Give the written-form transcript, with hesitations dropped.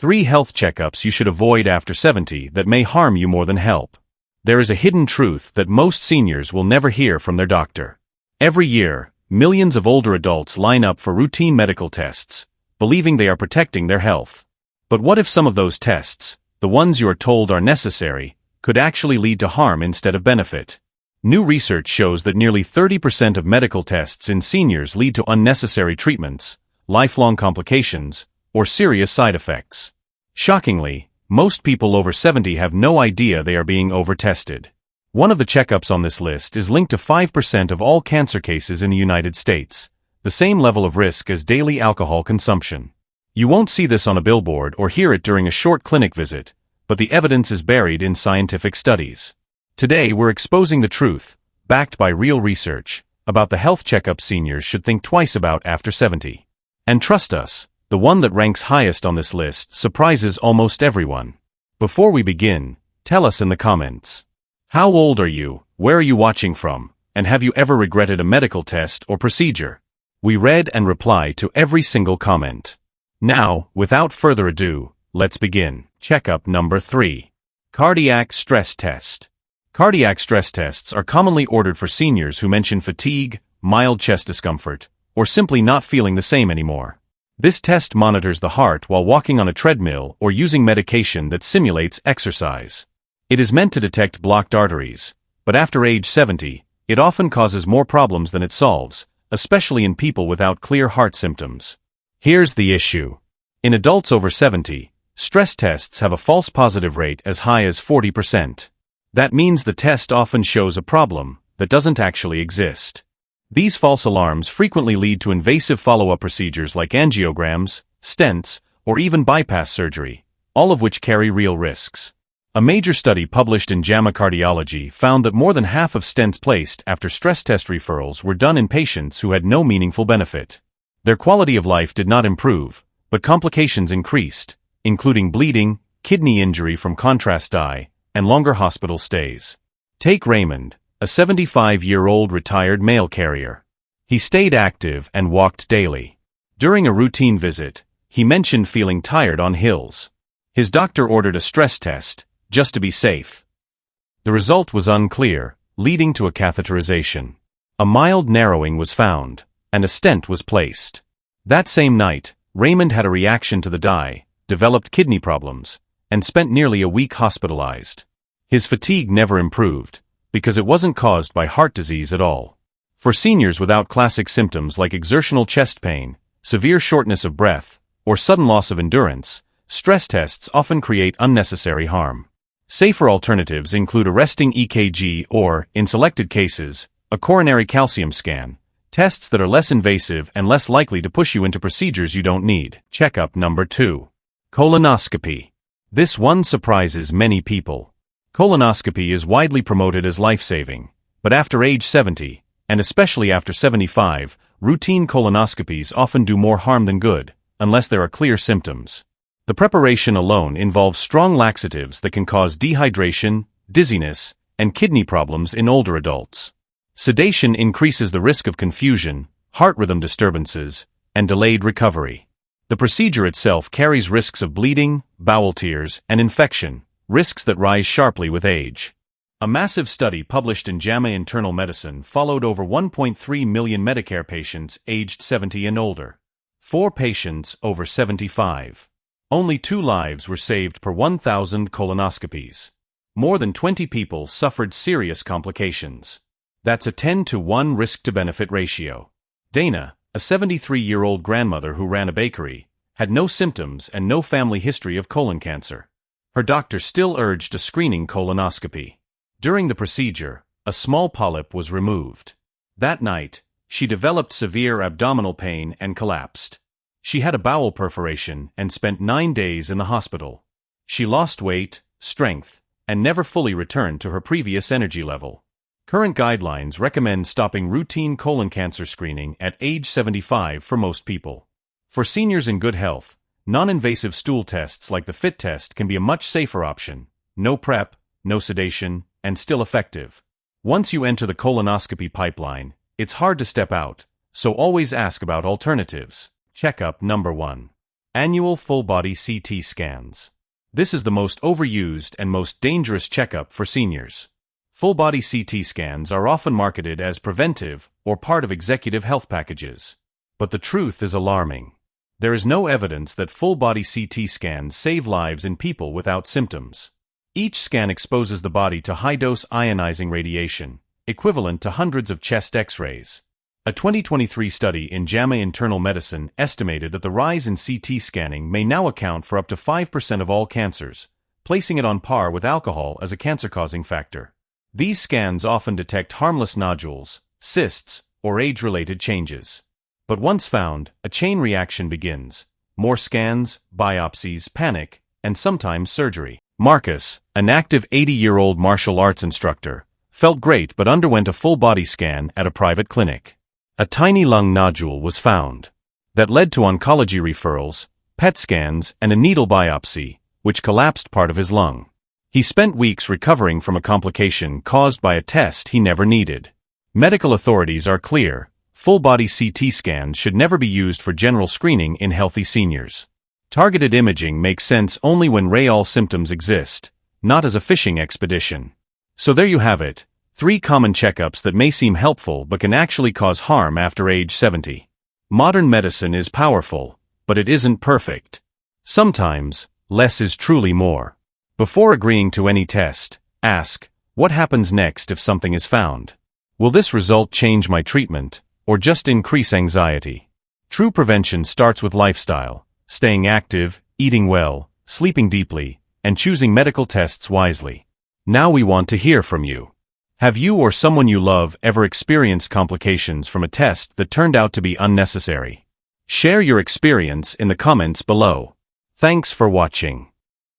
3 health checkups you should avoid after 70 that may harm you more than help. There is a hidden truth that most seniors will never hear from their doctor. Every year, millions of older adults line up for routine medical tests, believing they are protecting their health. But what if some of those tests, the ones you are told are necessary, could actually lead to harm instead of benefit? New research shows that nearly 30% of medical tests in seniors lead to unnecessary treatments, lifelong complications, or serious side effects. Shockingly, most people over 70 have no idea they are being over-tested. One of the checkups on this list is linked to 5% of all cancer cases in the United States, the same level of risk as daily alcohol consumption. You won't see this on a billboard or hear it during a short clinic visit, but the evidence is buried in scientific studies. Today we're exposing the truth, backed by real research, about the health checkup seniors should think twice about after 70. And trust us, the one that ranks highest on this list surprises almost everyone. Before we begin, tell us in the comments. How old are you, where are you watching from, and have you ever regretted a medical test or procedure? We read and reply to every single comment. Now, without further ado, let's begin. Checkup number 3. Cardiac stress test. Cardiac stress tests are commonly ordered for seniors who mention fatigue, mild chest discomfort, or simply not feeling the same anymore. This test monitors the heart while walking on a treadmill or using medication that simulates exercise. It is meant to detect blocked arteries, but after age 70, it often causes more problems than it solves, especially in people without clear heart symptoms. Here's the issue. In adults over 70, stress tests have a false positive rate as high as 40%. That means the test often shows a problem that doesn't actually exist. These false alarms frequently lead to invasive follow-up procedures like angiograms, stents, or even bypass surgery, all of which carry real risks. A major study published in JAMA Cardiology found that more than half of stents placed after stress test referrals were done in patients who had no meaningful benefit. Their quality of life did not improve, but complications increased, including bleeding, kidney injury from contrast dye, and longer hospital stays. Take Raymond, a 75-year-old retired mail carrier. He stayed active and walked daily. During a routine visit, he mentioned feeling tired on hills. His doctor ordered a stress test, just to be safe. The result was unclear, leading to a catheterization. A mild narrowing was found, and a stent was placed. That same night, Raymond had a reaction to the dye, developed kidney problems, and spent nearly a week hospitalized. His fatigue never improved, because it wasn't caused by heart disease at all. For seniors without classic symptoms like exertional chest pain, severe shortness of breath, or sudden loss of endurance, stress tests often create unnecessary harm. Safer alternatives include a resting EKG or, in selected cases, a coronary calcium scan, tests that are less invasive and less likely to push you into procedures you don't need. Checkup number 2. Colonoscopy. This one surprises many people. Colonoscopy is widely promoted as life-saving, but after age 70, and especially after 75, routine colonoscopies often do more harm than good, unless there are clear symptoms. The preparation alone involves strong laxatives that can cause dehydration, dizziness, and kidney problems in older adults. Sedation increases the risk of confusion, heart rhythm disturbances, and delayed recovery. The procedure itself carries risks of bleeding, bowel tears, and infection, risks that rise sharply with age. A massive study published in JAMA Internal Medicine followed over 1.3 million Medicare patients aged 70 and older. 4 patients over 75. Only 2 lives were saved per 1,000 colonoscopies. More than 20 people suffered serious complications. That's a 10-to-1 risk-to-benefit ratio. Dana, a 73-year-old grandmother who ran a bakery, had no symptoms and no family history of colon cancer. Her doctor still urged a screening colonoscopy. During the procedure, a small polyp was removed. That night, she developed severe abdominal pain and collapsed. She had a bowel perforation and spent 9 days in the hospital. She lost weight, strength, and never fully returned to her previous energy level. Current guidelines recommend stopping routine colon cancer screening at age 75 for most people. For seniors in good health, non-invasive stool tests like the FIT test can be a much safer option. No prep, no sedation, and still effective. Once you enter the colonoscopy pipeline, it's hard to step out, so always ask about alternatives. Checkup number 1. Annual full-body CT scans. This is the most overused and most dangerous checkup for seniors. Full-body CT scans are often marketed as preventive or part of executive health packages. But the truth is alarming. There is no evidence that full-body CT scans save lives in people without symptoms. Each scan exposes the body to high-dose ionizing radiation, equivalent to hundreds of chest X-rays. A 2023 study in JAMA Internal Medicine estimated that the rise in CT scanning may now account for up to 5% of all cancers, placing it on par with alcohol as a cancer-causing factor. These scans often detect harmless nodules, cysts, or age-related changes. But once found, a chain reaction begins. More scans, biopsies, panic, and sometimes surgery. Marcus, an active 80-year-old martial arts instructor, felt great but underwent a full-body scan at a private clinic. A tiny lung nodule was found. That led to oncology referrals, PET scans, and a needle biopsy, which collapsed part of his lung. He spent weeks recovering from a complication caused by a test he never needed. Medical authorities are clear. Full-body CT scans should never be used for general screening in healthy seniors. Targeted imaging makes sense only when real symptoms exist, not as a fishing expedition. So there you have it, 3 common checkups that may seem helpful but can actually cause harm after age 70. Modern medicine is powerful, but it isn't perfect. Sometimes, less is truly more. Before agreeing to any test, ask, what happens next if something is found? Will this result change my treatment, or just increase anxiety? True prevention starts with lifestyle, staying active, eating well, sleeping deeply, and choosing medical tests wisely. Now we want to hear from you. Have you or someone you love ever experienced complications from a test that turned out to be unnecessary? Share your experience in the comments below. Thanks for watching.